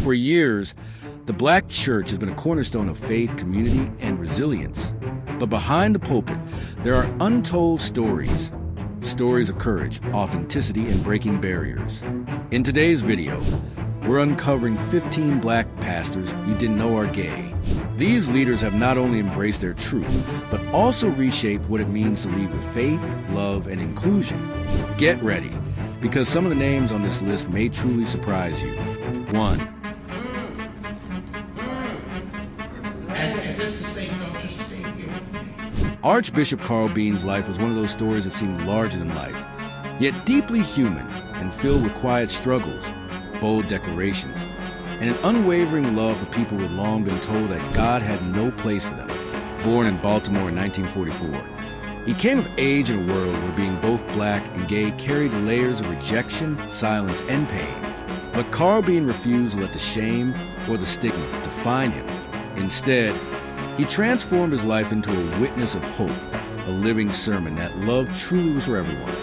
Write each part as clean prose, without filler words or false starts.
For years, the Black church has been a cornerstone of faith, community, and resilience. But behind the pulpit, there are untold stories. Stories of courage, authenticity, and breaking barriers. In today's video, we're uncovering 15 Black pastors you didn't know are gay. These leaders have not only embraced their truth, but also reshaped what it means to lead with faith, love, and inclusion. Get ready, because some of the names on this list may truly surprise you. 1. And as if to say, no, just stay here with me. Archbishop Carl Bean's life was one of those stories that seemed larger than life, yet deeply human and filled with quiet struggles, bold declarations, and an unwavering love for people who had long been told that God had no place for them. Born in Baltimore in 1944, he came of age in a world where being both Black and gay carried layers of rejection, silence, and pain. But Carl Bean refused to let the shame or the stigma define him. Instead, he transformed his life into a witness of hope, a living sermon that love truly was for everyone,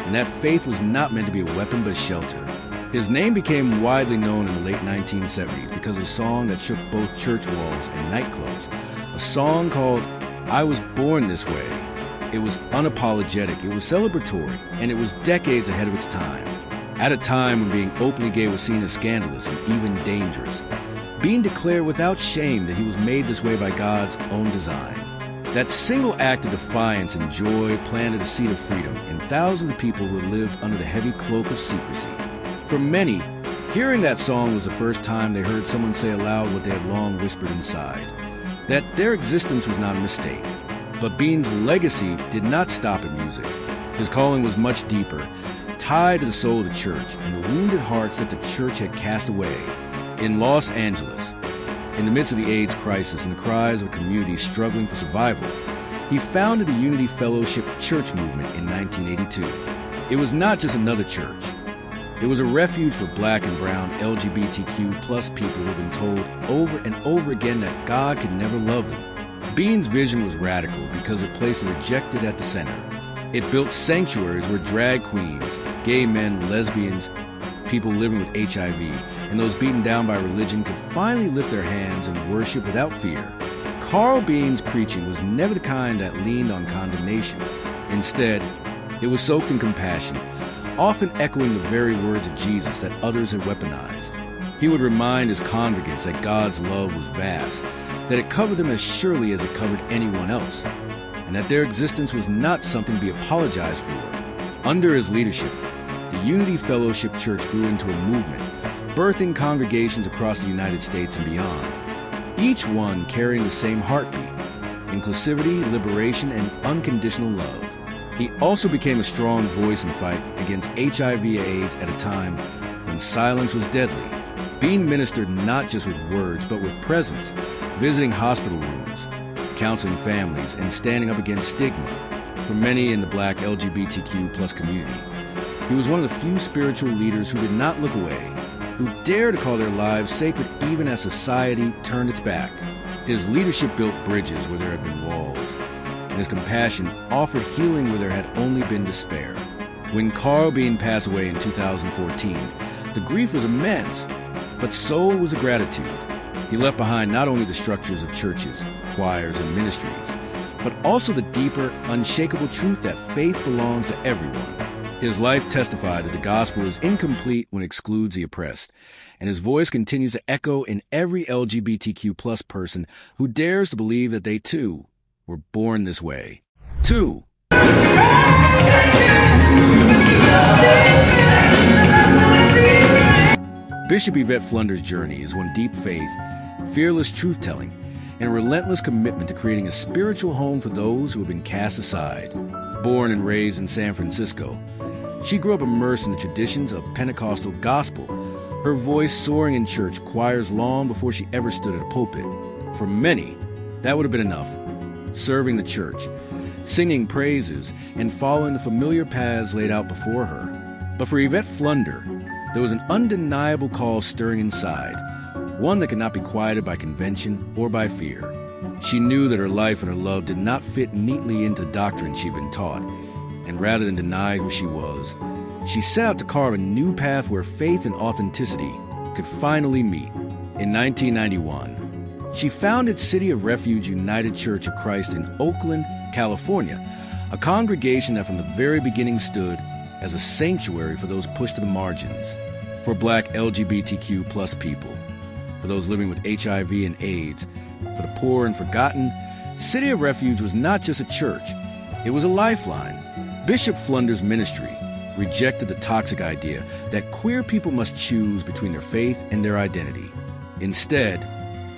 and that faith was not meant to be a weapon but shelter. His name became widely known in the late 1970s because of a song that shook both church walls and nightclubs, a song called I Was Born This Way. It was unapologetic, it was celebratory, and it was decades ahead of its time. At a time when being openly gay was seen as scandalous and even dangerous, Bean declared without shame that he was made this way by God's own design. That single act of defiance and joy planted a seed of freedom in thousands of people who had lived under the heavy cloak of secrecy. For many, hearing that song was the first time they heard someone say aloud what they had long whispered inside, that their existence was not a mistake. But Bean's legacy did not stop at music. His calling was much deeper, tied to the soul of the church and the wounded hearts that the church had cast away. In Los Angeles, in the midst of the AIDS crisis and the cries of a community struggling for survival, he founded the Unity Fellowship Church movement in 1982. It was not just another church. It was a refuge for Black and brown LGBTQ plus people who had been told over and over again that God could never love them. Bean's vision was radical because it placed the rejected at the center. It built sanctuaries where drag queens, gay men, lesbians, people living with HIV, and those beaten down by religion could finally lift their hands and worship without fear. Carl Bean's preaching was never the kind that leaned on condemnation. Instead, it was soaked in compassion, often echoing the very words of Jesus that others had weaponized. He would remind his congregants that God's love was vast, that it covered them as surely as it covered anyone else, and that their existence was not something to be apologized for. Under his leadership, the Unity Fellowship Church grew into a movement, birthing congregations across the United States and beyond, each one carrying the same heartbeat: inclusivity, liberation, and unconditional love. He also became a strong voice in the fight against HIV/AIDS at a time when silence was deadly. Bean ministered not just with words, but with presence, visiting hospital rooms, counseling families, and standing up against stigma for many in the Black LGBTQ plus community. He was one of the few spiritual leaders who did not look away, who dared to call their lives sacred even as society turned its back. His leadership built bridges where there had been walls, and his compassion offered healing where there had only been despair. When Carl Bean passed away in 2014, the grief was immense, but so was the gratitude. He left behind not only the structures of churches, choirs, and ministries, but also the deeper, unshakable truth that faith belongs to everyone. His life testified that the gospel is incomplete when it excludes the oppressed, and his voice continues to echo in every LGBTQ plus person who dares to believe that they too were born this way. 2. Bishop Yvette Flunder's journey is one deep faith, fearless truth-telling, and a relentless commitment to creating a spiritual home for those who have been cast aside. Born and raised in San Francisco, she grew up immersed in the traditions of Pentecostal gospel, her voice soaring in church choirs long before she ever stood at a pulpit. For many, that would have been enough. Serving the church, singing praises, and following the familiar paths laid out before her. But for Yvette Flunder, there was an undeniable call stirring inside, one that could not be quieted by convention or by fear. She knew that her life and her love did not fit neatly into the doctrine she'd been taught, and rather than deny who she was, she set out to carve a new path where faith and authenticity could finally meet. In 1991, she founded City of Refuge United Church of Christ in Oakland, California, a congregation that from the very beginning stood as a sanctuary for those pushed to the margins, for Black LGBTQ plus people, for those living with HIV and AIDS, for the poor and forgotten. City of Refuge was not just a church, it was a lifeline. Bishop Flunder's ministry rejected the toxic idea that queer people must choose between their faith and their identity. Instead,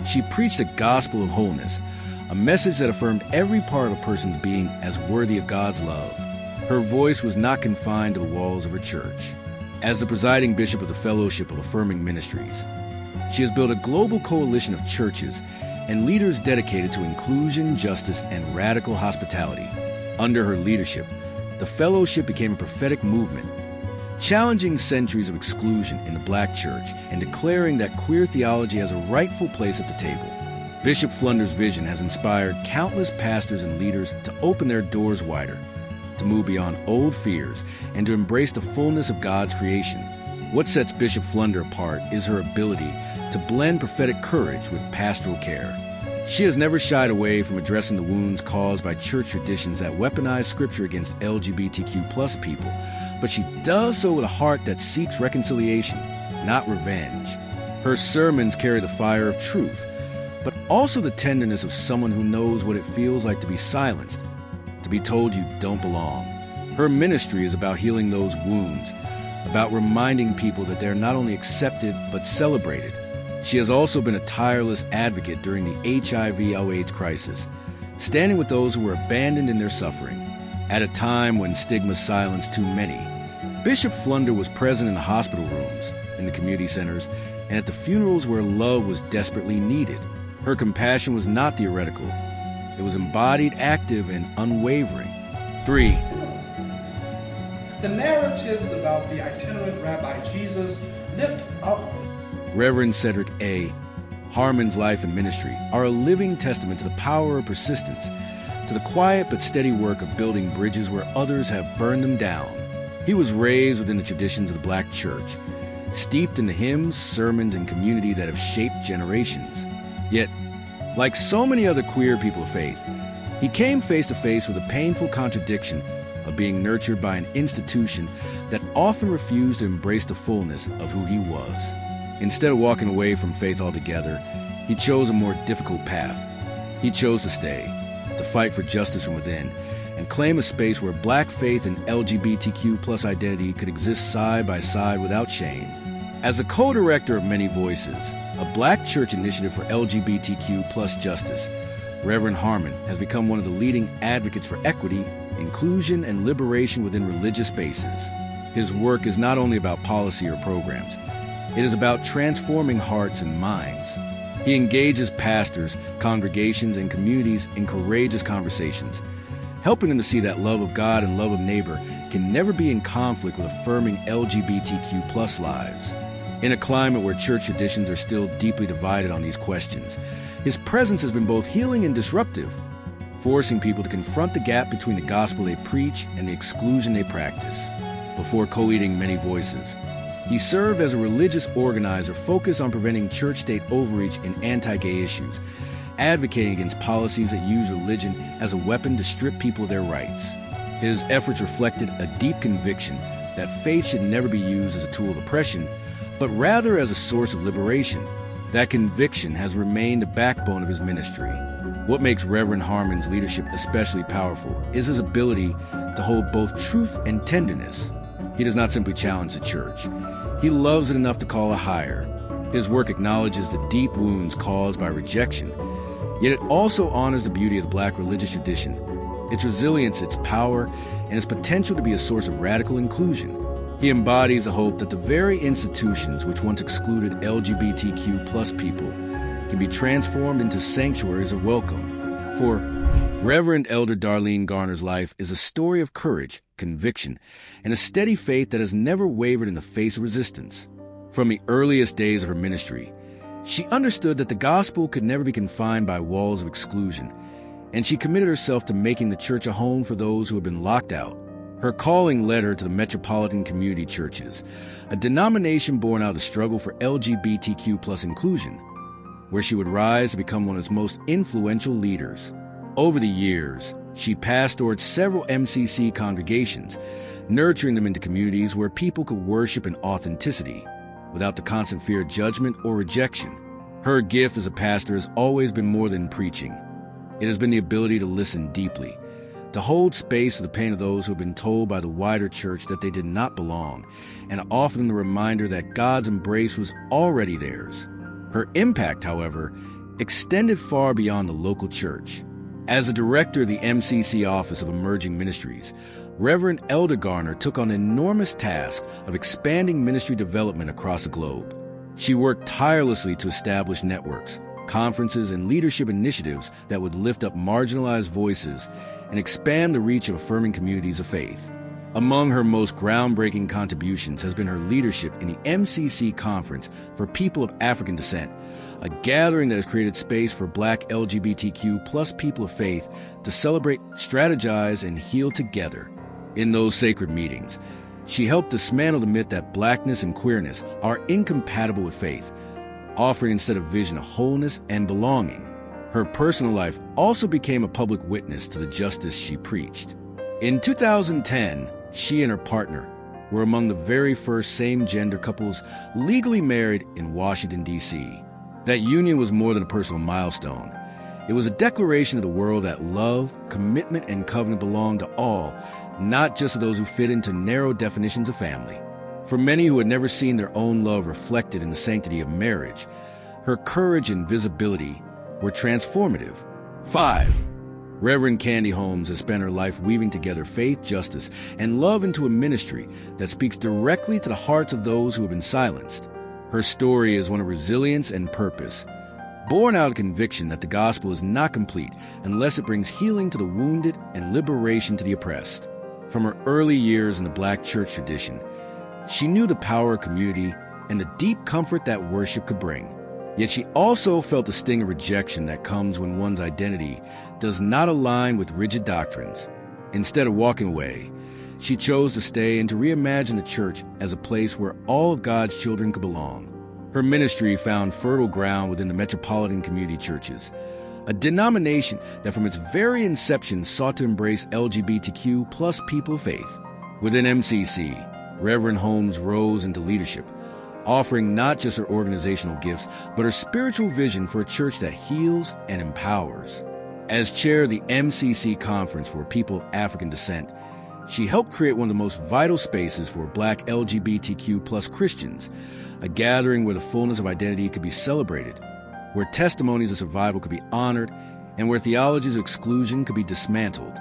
she preached a gospel of wholeness, a message that affirmed every part of a person's being as worthy of God's love. Her voice was not confined to the walls of her church. As the presiding bishop of the Fellowship of Affirming Ministries, she has built a global coalition of churches and leaders dedicated to inclusion, justice, and radical hospitality. Under her leadership, the Fellowship became a prophetic movement, challenging centuries of exclusion in the Black church and declaring that queer theology has a rightful place at the table. Bishop Flunder's vision has inspired countless pastors and leaders to open their doors wider, to move beyond old fears, and to embrace the fullness of God's creation. What sets Bishop Flunder apart is her ability to blend prophetic courage with pastoral care. She has never shied away from addressing the wounds caused by church traditions that weaponize Scripture against LGBTQ plus people, but she does so with a heart that seeks reconciliation, not revenge. Her sermons carry the fire of truth, but also the tenderness of someone who knows what it feels like to be silenced, to be told you don't belong. Her ministry is about healing those wounds, about reminding people that they're not only accepted but celebrated. She has also been a tireless advocate during the HIV/AIDS crisis, standing with those who were abandoned in their suffering. At a time when stigma silenced too many, Bishop Flunder was present in the hospital rooms, in the community centers, and at the funerals where love was desperately needed. Her compassion was not theoretical. It was embodied, active, and unwavering. 3. The narratives about the itinerant Rabbi Jesus lift up Reverend Cedric A. Harmon's life and ministry are a living testament to the power of persistence, to the quiet but steady work of building bridges where others have burned them down. He was raised within the traditions of the Black church, steeped in the hymns, sermons, and community that have shaped generations. Yet, like so many other queer people of faith, he came face to face with the painful contradiction of being nurtured by an institution that often refused to embrace the fullness of who he was. Instead of walking away from faith altogether, he chose a more difficult path. He chose to stay, to fight for justice from within, and claim a space where Black faith and LGBTQ plus identity could exist side by side without shame. As the co-director of Many Voices, a Black church initiative for LGBTQ plus justice, Reverend Harmon has become one of the leading advocates for equity, inclusion, and liberation within religious spaces. His work is not only about policy or programs, it is about transforming hearts and minds. He engages pastors, congregations, and communities in courageous conversations, helping them to see that love of God and love of neighbor can never be in conflict with affirming LGBTQ plus lives. In a climate where church traditions are still deeply divided on these questions, his presence has been both healing and disruptive, forcing people to confront the gap between the gospel they preach and the exclusion they practice. Before co-leading Many Voices, he served as a religious organizer focused on preventing church-state overreach in anti-gay issues, advocating against policies that use religion as a weapon to strip people of their rights. His efforts reflected a deep conviction that faith should never be used as a tool of oppression, but rather as a source of liberation. That conviction has remained the backbone of his ministry. What makes Reverend Harmon's leadership especially powerful is his ability to hold both truth and tenderness. He does not simply challenge the church. He loves it enough to call it higher. His work acknowledges the deep wounds caused by rejection, yet it also honors the beauty of the Black religious tradition, its resilience, its power, and its potential to be a source of radical inclusion. He embodies a hope that the very institutions which once excluded LGBTQ plus people can be transformed into sanctuaries of welcome. For Reverend Elder Darlene Garner's life is a story of courage, conviction, and a steady faith that has never wavered in the face of resistance. From the earliest days of her ministry, she understood that the gospel could never be confined by walls of exclusion, and she committed herself to making the church a home for those who had been locked out. Her calling led her to the Metropolitan Community Churches, a denomination born out of the struggle for LGBTQ plus inclusion. where she would rise to become one of its most influential leaders. Over the years, she pastored several MCC congregations, nurturing them into communities where people could worship in authenticity, without the constant fear of judgment or rejection. Her gift as a pastor has always been more than preaching. It has been the ability to listen deeply, to hold space for the pain of those who have been told by the wider church that they did not belong, and offer them the reminder that God's embrace was already theirs. Her impact, however, extended far beyond the local church. As a director of the MCC Office of Emerging Ministries, Reverend Elder Garner took on an enormous task of expanding ministry development across the globe. She worked tirelessly to establish networks, conferences, and leadership initiatives that would lift up marginalized voices and expand the reach of affirming communities of faith. Among her most groundbreaking contributions has been her leadership in the MCC Conference for People of African Descent, a gathering that has created space for Black LGBTQ plus people of faith to celebrate, strategize, and heal together. In those sacred meetings, she helped dismantle the myth that Blackness and queerness are incompatible with faith, offering instead a vision of wholeness and belonging. Her personal life also became a public witness to the justice she preached. In 2010, she and her partner were among the very first same-gender couples legally married in Washington, D.C. That union was more than a personal milestone. It was a declaration to the world that love, commitment, and covenant belong to all, not just to those who fit into narrow definitions of family. For many who had never seen their own love reflected in the sanctity of marriage, her courage and visibility were transformative. 5. Reverend Candy Holmes has spent her life weaving together faith, justice, and love into a ministry that speaks directly to the hearts of those who have been silenced. Her story is one of resilience and purpose, born out of conviction that the gospel is not complete unless it brings healing to the wounded and liberation to the oppressed. From her early years in the Black church tradition, she knew the power of community and the deep comfort that worship could bring. Yet she also felt the sting of rejection that comes when one's identity does not align with rigid doctrines. Instead of walking away, she chose to stay and to reimagine the church as a place where all of God's children could belong. Her ministry found fertile ground within the Metropolitan Community Churches, a denomination that from its very inception sought to embrace LGBTQ plus people of faith. Within MCC, Reverend Holmes rose into leadership, offering not just her organizational gifts, but her spiritual vision for a church that heals and empowers. As chair of the MCC Conference for People of African Descent, she helped create one of the most vital spaces for Black LGBTQ plus Christians, a gathering where the fullness of identity could be celebrated, where testimonies of survival could be honored, and where theologies of exclusion could be dismantled.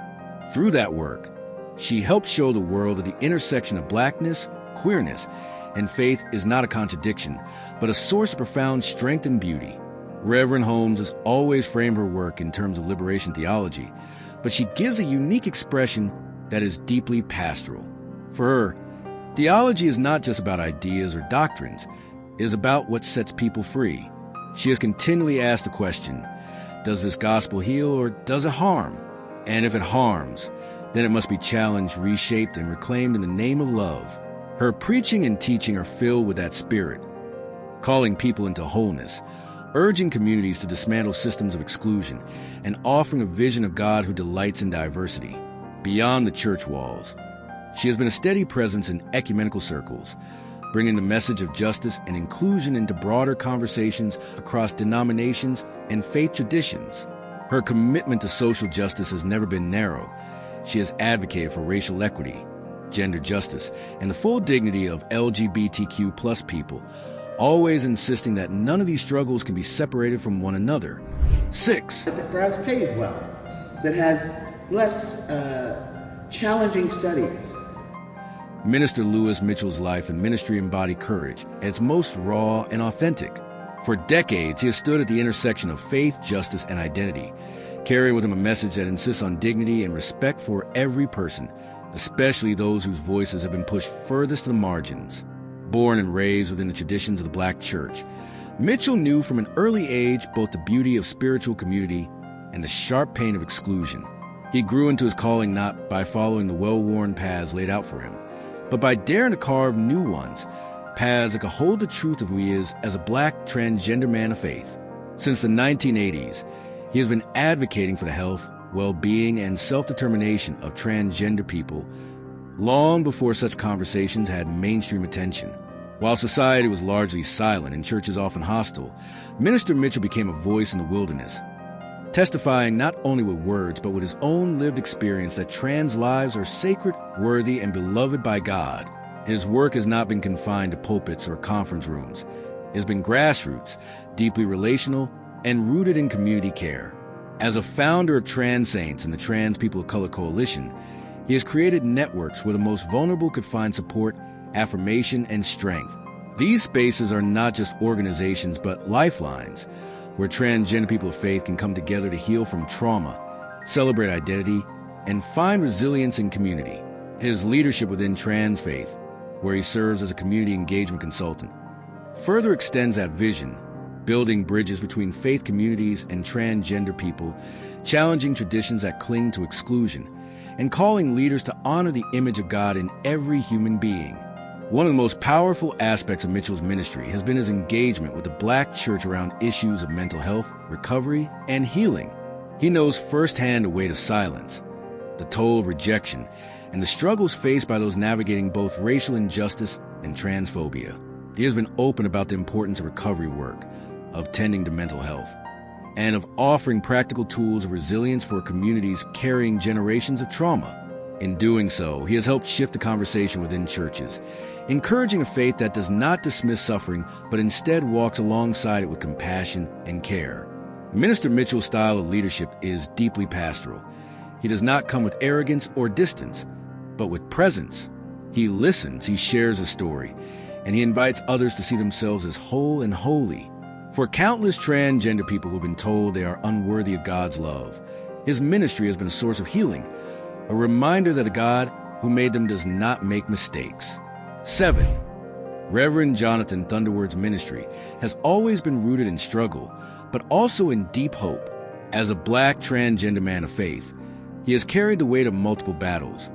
Through that work, she helped show the world that the intersection of Blackness, queerness, and faith is not a contradiction, but a source of profound strength and beauty. Reverend Holmes has always framed her work in terms of liberation theology, but she gives a unique expression that is deeply pastoral. For her, theology is not just about ideas or doctrines, it is about what sets people free. She has continually asked the question, does this gospel heal or does it harm? And if it harms, then it must be challenged, reshaped, and reclaimed in the name of love. Her preaching and teaching are filled with that spirit, calling people into wholeness, urging communities to dismantle systems of exclusion, and offering a vision of God who delights in diversity. Beyond the church walls, she has been a steady presence in ecumenical circles, bringing the message of justice and inclusion into broader conversations across denominations and faith traditions. Her commitment to social justice has never been narrow. She has advocated for racial equity, gender justice, and the full dignity of LGBTQ plus people, always insisting that none of these struggles can be separated from one another. 6. That perhaps pays well, that has less challenging studies. Minister Lewis Mitchell's life and ministry embody courage at its most raw and authentic. For decades, he has stood at the intersection of faith, justice, and identity, carrying with him a message that insists on dignity and respect for every person, especially those whose voices have been pushed furthest to the margins. Born and raised within the traditions of the Black church, Mitchell knew from an early age both the beauty of spiritual community and the sharp pain of exclusion. He grew into his calling not by following the well-worn paths laid out for him, but by daring to carve new ones, paths that could hold the truth of who he is as a Black transgender man of faith. Since the 1980s, he has been advocating for the health, well-being, and self-determination of transgender people long before such conversations had mainstream attention. While society was largely silent and churches often hostile, Minister Mitchell became a voice in the wilderness, testifying not only with words but with his own lived experience that trans lives are sacred, worthy, and beloved by God. His work has not been confined to pulpits or conference rooms. It has been grassroots, deeply relational, and rooted in community care. As a founder of Trans Saints and the Trans People of Color Coalition, he has created networks where the most vulnerable could find support, affirmation, and strength. These spaces are not just organizations but lifelines, where transgender people of faith can come together to heal from trauma, celebrate identity, and find resilience in community. His leadership within Trans Faith, where he serves as a community engagement consultant, further extends that vision, building bridges between faith communities and transgender people, challenging traditions that cling to exclusion, and calling leaders to honor the image of God in every human being. One of the most powerful aspects of Mitchell's ministry has been his engagement with the Black church around issues of mental health, recovery, and healing. He knows firsthand the weight of silence, the toll of rejection, and the struggles faced by those navigating both racial injustice and transphobia. He has been open about the importance of recovery work, of tending to mental health, and of offering practical tools of resilience for communities carrying generations of trauma. In doing so, he has helped shift the conversation within churches, encouraging a faith that does not dismiss suffering, but instead walks alongside it with compassion and care. Minister Mitchell's style of leadership is deeply pastoral. He does not come with arrogance or distance, but with presence. He listens, he shares a story, and he invites others to see themselves as whole and holy. For countless transgender people who have been told they are unworthy of God's love, his ministry has been a source of healing, a reminder that a God who made them does not make mistakes. 7. Reverend Jonathan Thunderword's ministry has always been rooted in struggle, but also in deep hope. As a Black transgender man of faith, he has carried the weight of multiple battles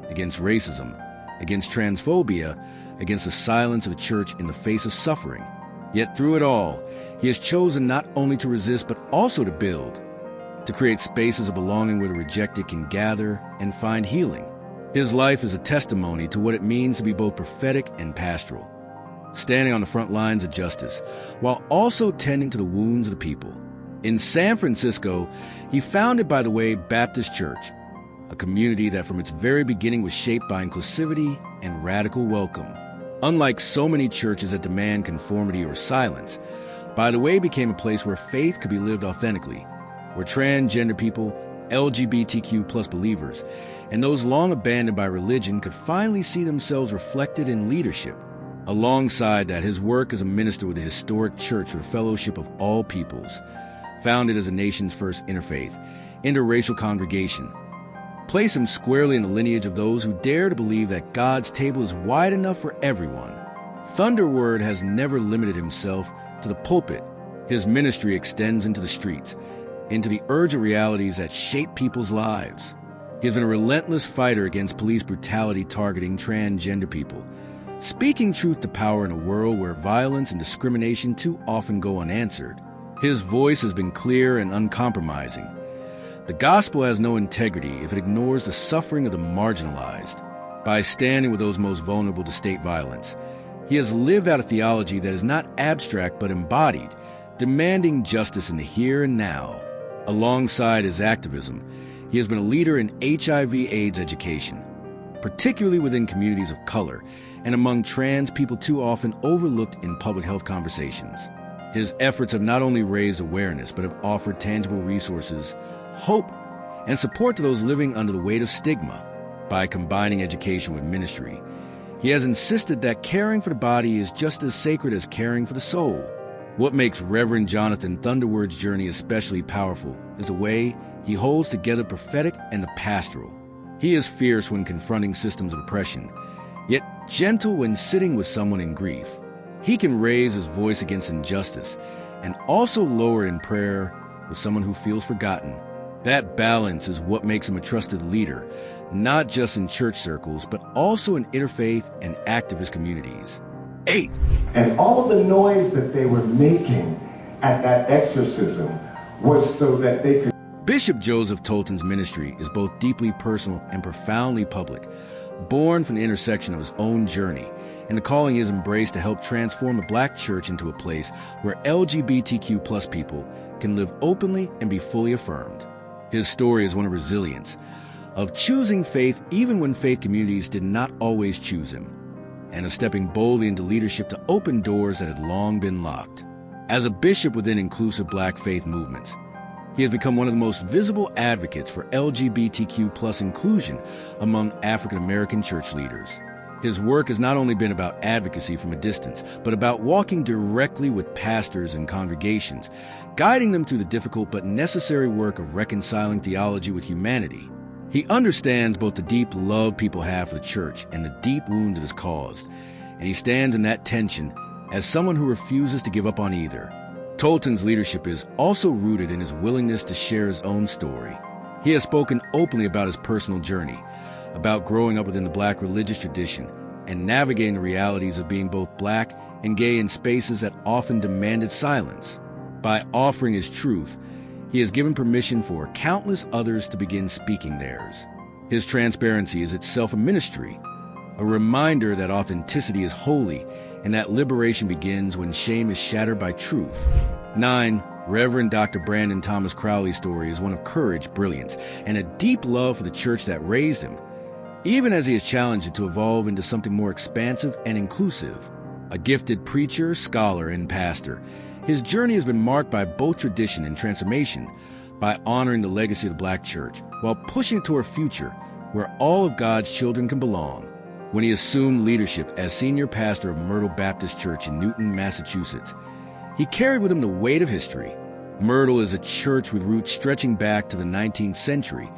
against racism, against transphobia, against the silence of the church in the face of suffering. Yet through it all, he has chosen not only to resist but also to build, to create spaces of belonging where the rejected can gather and find healing. His life is a testimony to what it means to be both prophetic and pastoral, standing on the front lines of justice, while also tending to the wounds of the people. In San Francisco, he founded By the Way Baptist Church, a community that from its very beginning was shaped by inclusivity and radical welcome. Unlike so many churches that demand conformity or silence, By the Way became a place where faith could be lived authentically, where transgender people, LGBTQ plus believers, and those long abandoned by religion could finally see themselves reflected in leadership. Alongside that, his work as a minister with the historic Church for the Fellowship of All Peoples, founded as the nation's first interfaith, interracial congregation, place him squarely in the lineage of those who dare to believe that God's table is wide enough for everyone. Thunderword has never limited himself to the pulpit. His ministry extends into the streets, into the urgent realities that shape people's lives. He has been a relentless fighter against police brutality targeting transgender people, speaking truth to power in a world where violence and discrimination too often go unanswered. His voice has been clear and uncompromising. The gospel has no integrity if it ignores the suffering of the marginalized. By standing with those most vulnerable to state violence, he has lived out a theology that is not abstract but embodied, demanding justice in the here and now. Alongside his activism, he has been a leader in HIV/AIDS education, particularly within communities of color and among trans people too often overlooked in public health conversations. His efforts have not only raised awareness but have offered tangible resources, hope, and support to those living under the weight of stigma. By combining education with ministry, he has insisted that caring for the body is just as sacred as caring for the soul. What makes Reverend Jonathan Thunderword's journey especially powerful is the way he holds together prophetic and the pastoral. He is fierce when confronting systems of oppression, yet gentle when sitting with someone in grief. He can raise his voice against injustice and also lower in prayer with someone who feels forgotten. That balance is what makes him a trusted leader, not just in church circles, but also in interfaith and activist communities. 8. And all of the noise that they were making at that exorcism was so that they could. Bishop Joseph Tolton's ministry is both deeply personal and profoundly public, born from the intersection of his own journey and the calling he has embraced to help transform the Black church into a place where LGBTQ plus people can live openly and be fully affirmed. His story is one of resilience, of choosing faith even when faith communities did not always choose him, and of stepping boldly into leadership to open doors that had long been locked. As a bishop within inclusive Black faith movements, he has become one of the most visible advocates for LGBTQ plus inclusion among African American church leaders. His work has not only been about advocacy from a distance, but about walking directly with pastors and congregations, guiding them through the difficult but necessary work of reconciling theology with humanity. He understands both the deep love people have for the church and the deep wound it has caused, and he stands in that tension as someone who refuses to give up on either. Tolton's leadership is also rooted in his willingness to share his own story. He has spoken openly about his personal journey, about growing up within the Black religious tradition and navigating the realities of being both Black and gay in spaces that often demanded silence. By offering his truth, he has given permission for countless others to begin speaking theirs. His transparency is itself a ministry, a reminder that authenticity is holy and that liberation begins when shame is shattered by truth. 9. Reverend Dr. Brandon Thomas Crowley's story is one of courage, brilliance, and a deep love for the church that raised him, even as he has challenged it to evolve into something more expansive and inclusive. A gifted preacher, scholar, and pastor, his journey has been marked by both tradition and transformation, by honoring the legacy of the Black church while pushing it to a future where all of God's children can belong. When he assumed leadership as senior pastor of Myrtle Baptist Church in Newton, Massachusetts, he carried with him the weight of history. Myrtle is a church with roots stretching back to the 19th century,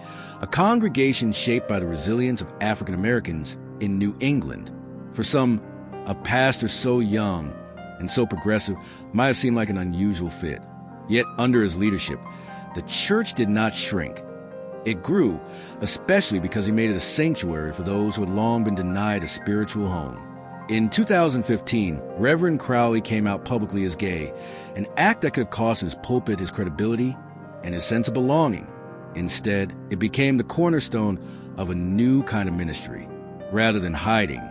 a congregation shaped by the resilience of African Americans in New England. For some, a pastor so young and so progressive might have seemed like an unusual fit. Yet under his leadership, the church did not shrink. It grew, especially because he made it a sanctuary for those who had long been denied a spiritual home. In 2015, Reverend Crowley came out publicly as gay, an act that could have cost his pulpit his credibility and his sense of belonging. Instead, it became the cornerstone of a new kind of ministry. Rather than hiding,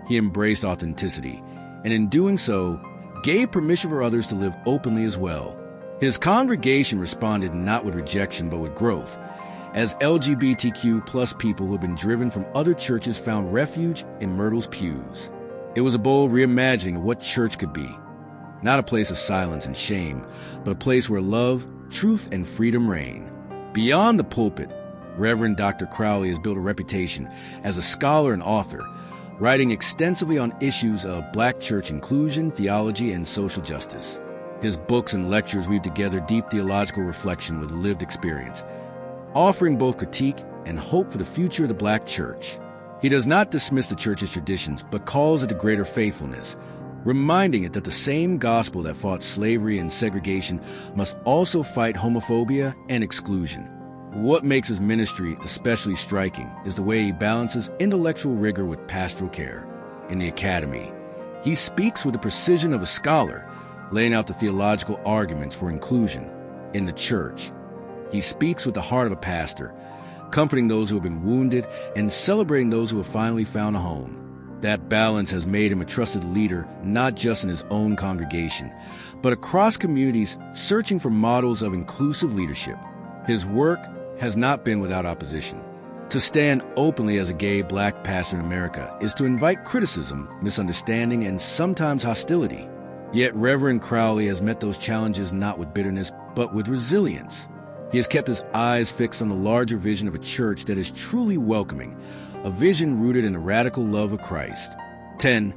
he embraced authenticity, and in doing so, gave permission for others to live openly as well. His congregation responded not with rejection but with growth, as LGBTQ plus people who had been driven from other churches found refuge in Myrtle's pews. It was a bold reimagining of what church could be. Not a place of silence and shame, but a place where love, truth, and freedom reign. Beyond the pulpit, Reverend Dr. Crowley has built a reputation as a scholar and author, writing extensively on issues of Black church inclusion, theology, and social justice. His books and lectures weave together deep theological reflection with lived experience, offering both critique and hope for the future of the Black church. He does not dismiss the church's traditions, but calls it to greater faithfulness, reminding it that the same gospel that fought slavery and segregation must also fight homophobia and exclusion. What makes his ministry especially striking is the way he balances intellectual rigor with pastoral care. In the academy, he speaks with the precision of a scholar, laying out the theological arguments for inclusion. In the church, he speaks with the heart of a pastor, comforting those who have been wounded and celebrating those who have finally found a home. That balance has made him a trusted leader, not just in his own congregation, but across communities searching for models of inclusive leadership. His work has not been without opposition. To stand openly as a gay Black pastor in America is to invite criticism, misunderstanding, and sometimes hostility. Yet Reverend Crowley has met those challenges not with bitterness, but with resilience. He has kept his eyes fixed on the larger vision of a church that is truly welcoming, a vision rooted in the radical love of Christ. 10.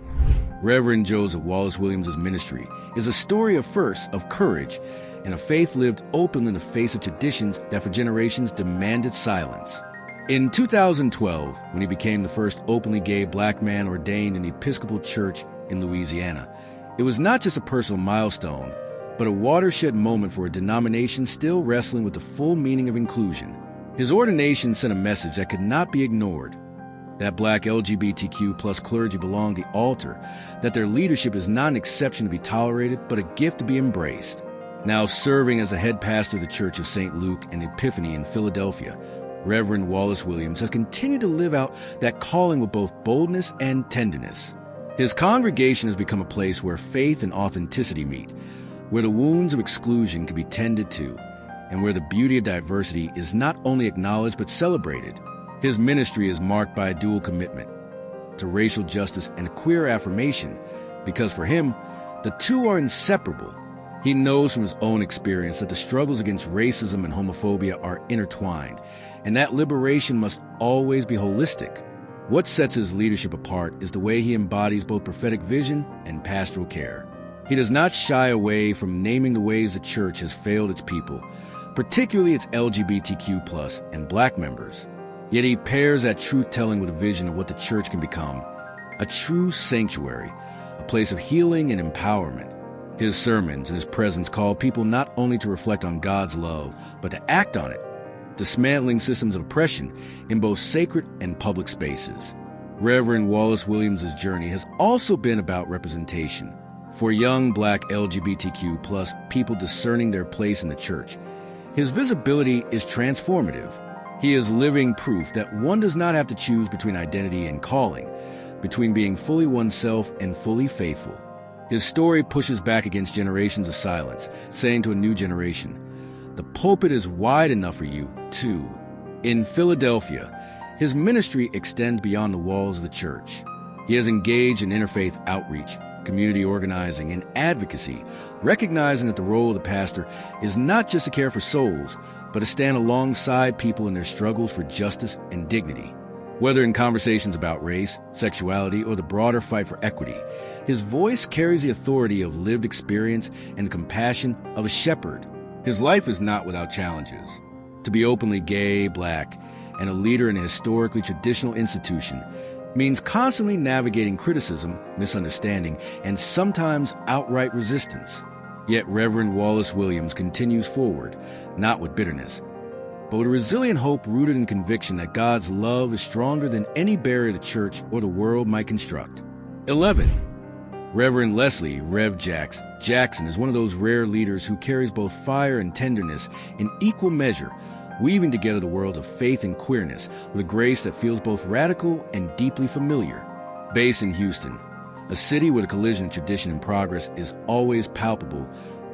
Reverend Joseph Wallace Williams' ministry is a story of first, of courage, and a faith lived openly in the face of traditions that for generations demanded silence. In 2012, when he became the first openly gay Black man ordained in the Episcopal Church in Louisiana, it was not just a personal milestone, but a watershed moment for a denomination still wrestling with the full meaning of inclusion. His ordination sent a message that could not be ignored, that Black LGBTQ plus clergy belong to the altar, that their leadership is not an exception to be tolerated, but a gift to be embraced. Now serving as the head pastor of the Church of St. Luke and Epiphany in Philadelphia, Reverend Wallace Williams has continued to live out that calling with both boldness and tenderness. His congregation has become a place where faith and authenticity meet, where the wounds of exclusion can be tended to, and where the beauty of diversity is not only acknowledged but celebrated. His ministry is marked by a dual commitment to racial justice and queer affirmation, because for him, the two are inseparable. He knows from his own experience that the struggles against racism and homophobia are intertwined, and that liberation must always be holistic. What sets his leadership apart is the way he embodies both prophetic vision and pastoral care. He does not shy away from naming the ways the church has failed its people, particularly its LGBTQ+ and Black members. Yet he pairs that truth-telling with a vision of what the church can become, a true sanctuary, a place of healing and empowerment. His sermons and his presence call people not only to reflect on God's love, but to act on it, dismantling systems of oppression in both sacred and public spaces. Reverend Wallace Williams' journey has also been about representation. For young Black LGBTQ+ people discerning their place in the church, his visibility is transformative. He is living proof that one does not have to choose between identity and calling, between being fully oneself and fully faithful. His story pushes back against generations of silence, saying to a new generation, the pulpit is wide enough for you, too. In Philadelphia, his ministry extends beyond the walls of the church. He has engaged in interfaith outreach, community organizing, and advocacy, recognizing that the role of the pastor is not just to care for souls, but to stand alongside people in their struggles for justice and dignity. Whether in conversations about race, sexuality, or the broader fight for equity, his voice carries the authority of lived experience and the compassion of a shepherd. His life is not without challenges. To be openly gay, Black, and a leader in a historically traditional institution means constantly navigating criticism, misunderstanding, and sometimes outright resistance. Yet Reverend Wallace Williams continues forward, not with bitterness, but with a resilient hope rooted in conviction that God's love is stronger than any barrier the church or the world might construct. 11. Reverend Leslie Rev Jackson is one of those rare leaders who carries both fire and tenderness in equal measure, weaving together the worlds of faith and queerness with a grace that feels both radical and deeply familiar. Based in Houston, a city where the collision of tradition and progress is always palpable,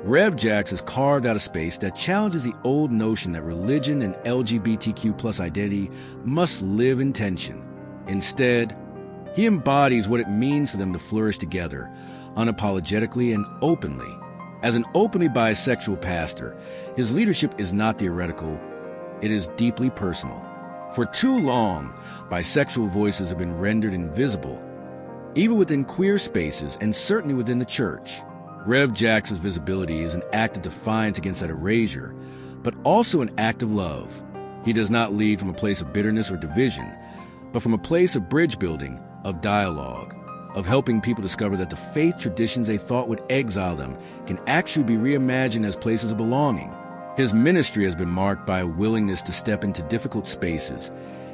Rev Jax has carved out a space that challenges the old notion that religion and LGBTQ+ identity must live in tension. Instead, he embodies what it means for them to flourish together, unapologetically and openly. As an openly bisexual pastor, his leadership is not theoretical, it is deeply personal. For too long, bisexual voices have been rendered invisible, even within queer spaces and certainly within the church. Rev Jackson's visibility is an act of defiance against that erasure, but also an act of love. He does not lead from a place of bitterness or division, but from a place of bridge building, of dialogue, of helping people discover that the faith traditions they thought would exile them can actually be reimagined as places of belonging. His ministry has been marked by a willingness to step into difficult spaces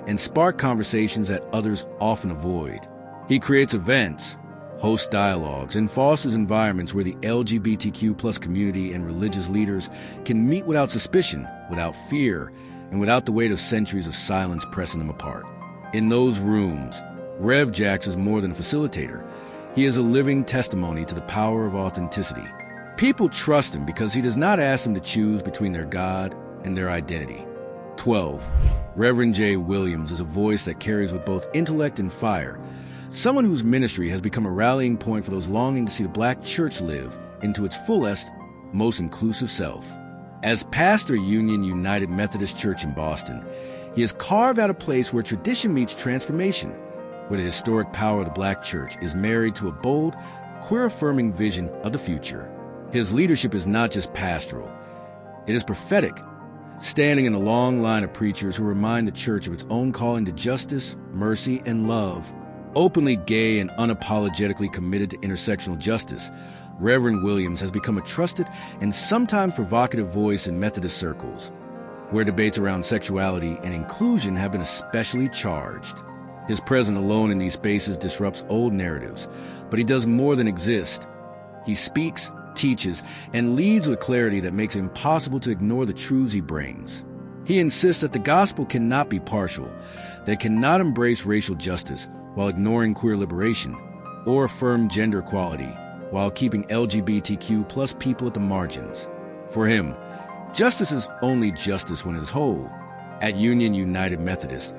and spark conversations that others often avoid. He creates events, hosts dialogues, and fosters environments where the LGBTQ+ community and religious leaders can meet without suspicion, without fear, and without the weight of centuries of silence pressing them apart. In those rooms, Rev Jax is more than a facilitator. He is a living testimony to the power of authenticity. People trust him because he does not ask them to choose between their God and their identity. 12. Reverend J. Williams is a voice that carries with both intellect and fire, someone whose ministry has become a rallying point for those longing to see the Black church live into its fullest, most inclusive self. As pastor of Union United Methodist Church in Boston, he has carved out a place where tradition meets transformation, where the historic power of the Black church is married to a bold, queer-affirming vision of the future. His leadership is not just pastoral, it is prophetic, standing in a long line of preachers who remind the church of its own calling to justice, mercy, and love. Openly gay and unapologetically committed to intersectional justice, Reverend Williams has become a trusted and sometimes provocative voice in Methodist circles, where debates around sexuality and inclusion have been especially charged. His presence alone in these spaces disrupts old narratives, but he does more than exist. He speaks, teaches, and leads with clarity that makes it impossible to ignore the truths he brings. He insists that the gospel cannot be partial, that it cannot embrace racial justice while ignoring queer liberation, or affirm gender equality while keeping LGBTQ plus people at the margins. For him, justice is only justice when it is whole. At Union United Methodist,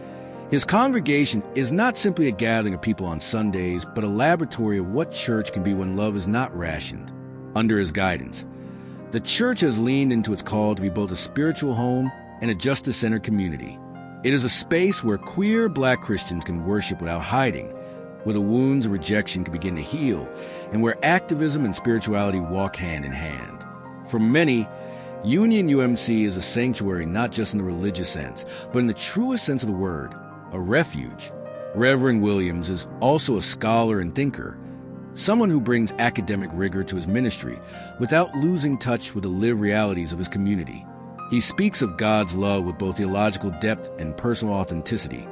his congregation is not simply a gathering of people on Sundays, but a laboratory of what church can be when love is not rationed. Under his guidance, the church has leaned into its call to be both a spiritual home and a justice-centered community. It is a space where queer Black Christians can worship without hiding, where the wounds of rejection can begin to heal, and where activism and spirituality walk hand in hand. For many, Union UMC is a sanctuary not just in the religious sense, but in the truest sense of the word, a refuge. Reverend Williams is also a scholar and thinker, someone who brings academic rigor to his ministry without losing touch with the lived realities of his community. He speaks of God's love with both theological depth and personal authenticity,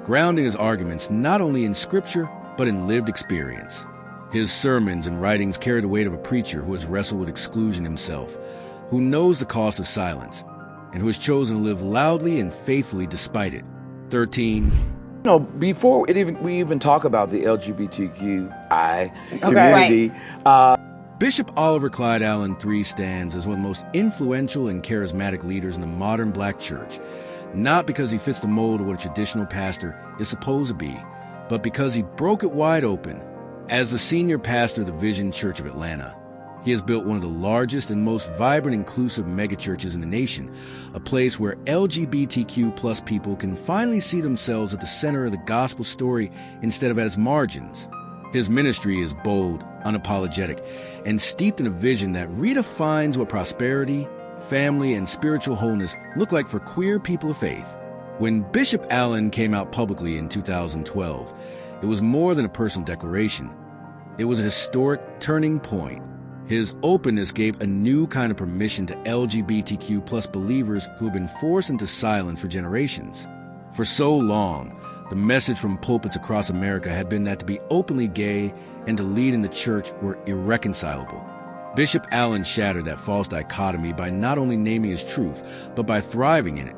grounding his arguments not only in scripture, but in lived experience. His sermons and writings carry the weight of a preacher who has wrestled with exclusion himself, who knows the cost of silence, and who has chosen to live loudly and faithfully despite it. 13. Before we even talk about the LGBTQI community, Bishop Oliver Clyde Allen III stands as one of the most influential and charismatic leaders in the modern Black church, not because he fits the mold of what a traditional pastor is supposed to be, but because he broke it wide open. As the senior pastor of the Vision Church of Atlanta, he has built one of the largest and most vibrant, inclusive megachurches in the nation, a place where LGBTQ plus people can finally see themselves at the center of the gospel story instead of at its margins. His ministry is bold, unapologetic, and steeped in a vision that redefines what prosperity, family, and spiritual wholeness look like for queer people of faith. When Bishop Allen came out publicly in 2012, it was more than a personal declaration. It was a historic turning point. His openness gave a new kind of permission to LGBTQ plus believers who have been forced into silence for generations. For so long, the message from pulpits across America had been that to be openly gay and to lead in the church were irreconcilable. Bishop Allen shattered that false dichotomy by not only naming his truth, but by thriving in it,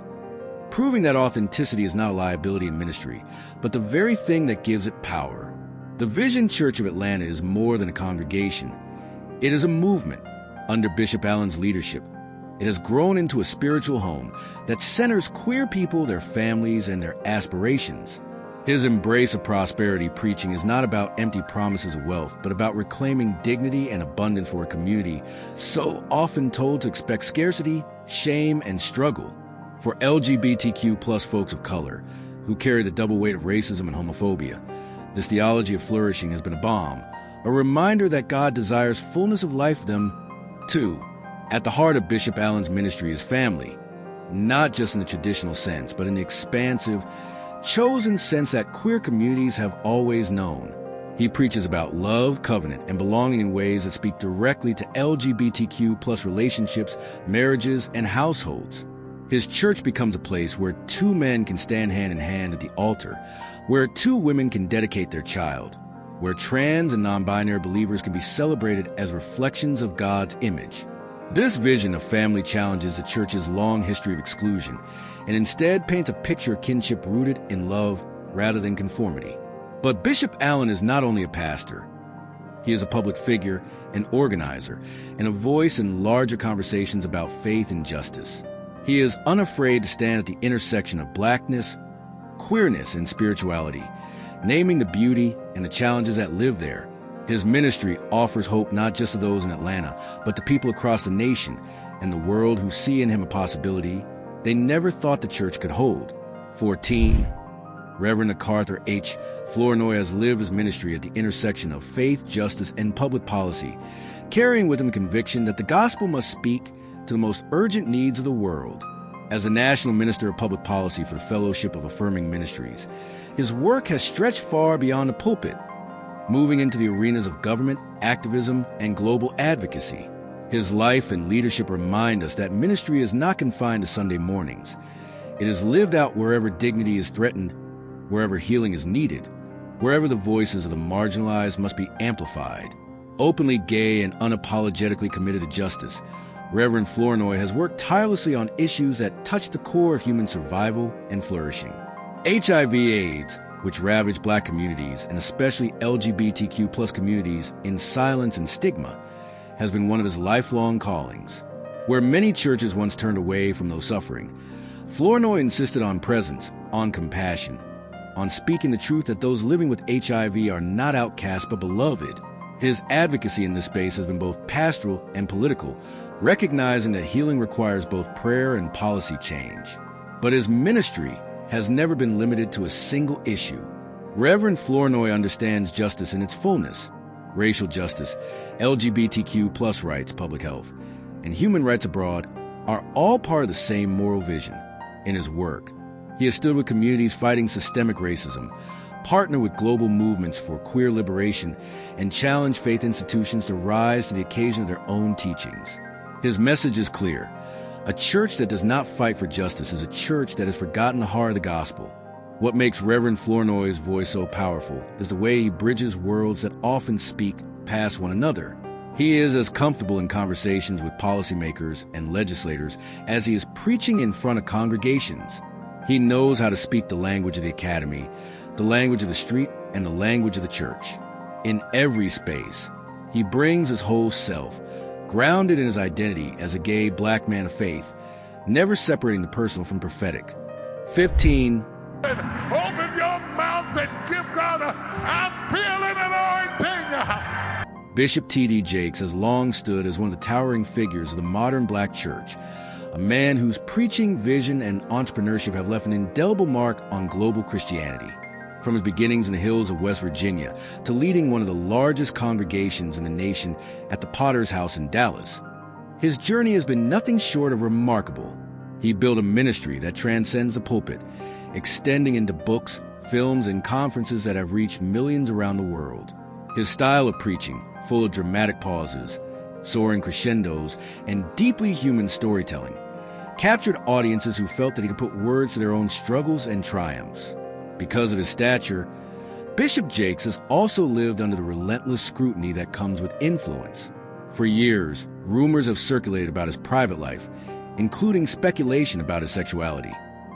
proving that authenticity is not a liability in ministry, but the very thing that gives it power. The Vision Church of Atlanta is more than a congregation. It is a movement. Under Bishop Allen's leadership, it has grown into a spiritual home that centers queer people, their families, and their aspirations. His embrace of prosperity preaching is not about empty promises of wealth, but about reclaiming dignity and abundance for a community so often told to expect scarcity, shame, and struggle. For LGBTQ plus folks of color who carry the double weight of racism and homophobia, this theology of flourishing has been a balm, a reminder that God desires fullness of life for them, too. At the heart of Bishop Allen's ministry is family, not just in the traditional sense, but in the expansive, chosen sense that queer communities have always known. He preaches about love, covenant, and belonging in ways that speak directly to LGBTQ plus relationships, marriages, and households. His church becomes a place where two men can stand hand in hand at the altar, where two women can dedicate their child, where trans and non-binary believers can be celebrated as reflections of God's image. This vision of family challenges the church's long history of exclusion and instead paints a picture of kinship rooted in love rather than conformity. But Bishop Allen is not only a pastor. He is a public figure, an organizer, and a voice in larger conversations about faith and justice. He is unafraid to stand at the intersection of blackness, queerness, and spirituality, naming the beauty and the challenges that live there. His ministry offers hope not just to those in Atlanta, but to people across the nation and the world who see in him a possibility they never thought the church could hold. 14. Reverend MacArthur H. Flournoy has lived his ministry at the intersection of faith, justice, and public policy, carrying with him conviction that the gospel must speak to the most urgent needs of the world. As a national minister of public policy for the Fellowship of Affirming Ministries, his work has stretched far beyond the pulpit, moving into the arenas of government, activism, and global advocacy. His life and leadership remind us that ministry is not confined to Sunday mornings. It is lived out wherever dignity is threatened, wherever healing is needed, wherever the voices of the marginalized must be amplified. Openly gay and unapologetically committed to justice, Reverend Flournoy has worked tirelessly on issues that touch the core of human survival and flourishing. HIV/AIDS, which ravaged Black communities, and especially LGBTQ+ communities, in silence and stigma, has been one of his lifelong callings. Where many churches once turned away from those suffering, Flournoy insisted on presence, on compassion, on speaking the truth that those living with HIV are not outcast but beloved. His advocacy in this space has been both pastoral and political, recognizing that healing requires both prayer and policy change. But his ministry has never been limited to a single issue. Reverend Flournoy understands justice in its fullness: racial justice, LGBTQ+ rights, public health, and human rights abroad are all part of the same moral vision. In his work, he has stood with communities fighting systemic racism, partnered with global movements for queer liberation, and challenged faith institutions to rise to the occasion of their own teachings. His message is clear: a church that does not fight for justice is a church that has forgotten the heart of the gospel. What makes Reverend Flournoy's voice so powerful is the way he bridges worlds that often speak past one another. He is as comfortable in conversations with policymakers and legislators as he is preaching in front of congregations. He knows how to speak the language of the academy, the language of the street, and the language of the church. In every space, he brings his whole self, grounded in his identity as a gay Black man of faith, never separating the personal from prophetic. 15. Open your mouth and give God I feel an anointing. Bishop T.D. Jakes has long stood as one of the towering figures of the modern Black church, a man whose preaching, vision, and entrepreneurship have left an indelible mark on global Christianity. From his beginnings in the hills of West Virginia to leading one of the largest congregations in the nation at the Potter's House in Dallas, his journey has been nothing short of remarkable. He built a ministry that transcends the pulpit, extending into books, films, and conferences that have reached millions around the world. His style of preaching, full of dramatic pauses, soaring crescendos, and deeply human storytelling, captured audiences who felt that he could put words to their own struggles and triumphs. Because of his stature, Bishop Jakes has also lived under the relentless scrutiny that comes with influence. For years, rumors have circulated about his private life, including speculation about his sexuality.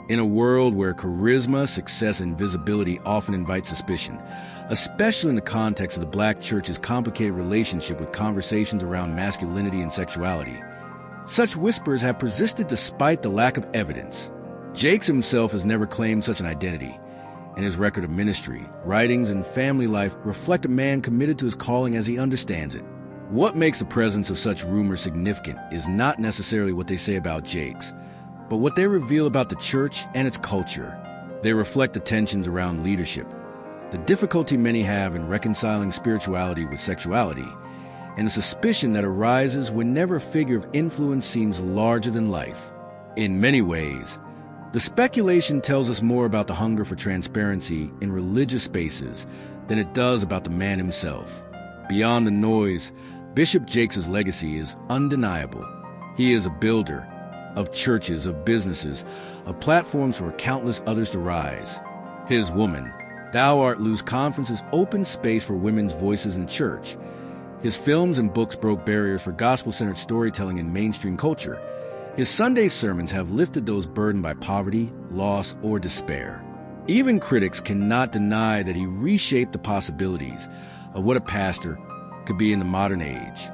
In a world where charisma, success, and visibility often invite suspicion, especially in the context of the Black church's complicated relationship with conversations around masculinity and sexuality, such whispers have persisted despite the lack of evidence. Jakes himself has never claimed such an identity, and his record of ministry, writings, and family life reflect a man committed to his calling as he understands it. What makes the presence of such rumors significant is not necessarily what they say about Jakes, but what they reveal about the church and its culture. They reflect the tensions around leadership, the difficulty many have in reconciling spirituality with sexuality, and the suspicion that arises whenever a figure of influence seems larger than life. In many ways, the speculation tells us more about the hunger for transparency in religious spaces than it does about the man himself. Beyond the noise, Bishop Jakes' legacy is undeniable. He is a builder of churches, of businesses, of platforms for countless others to rise. His Woman, Thou Art Loose conferences opened space for women's voices in church. His films and books broke barriers for gospel-centered storytelling in mainstream culture. His Sunday sermons have lifted those burdened by poverty, loss, or despair. Even critics cannot deny that he reshaped the possibilities of what a pastor could be in the modern age.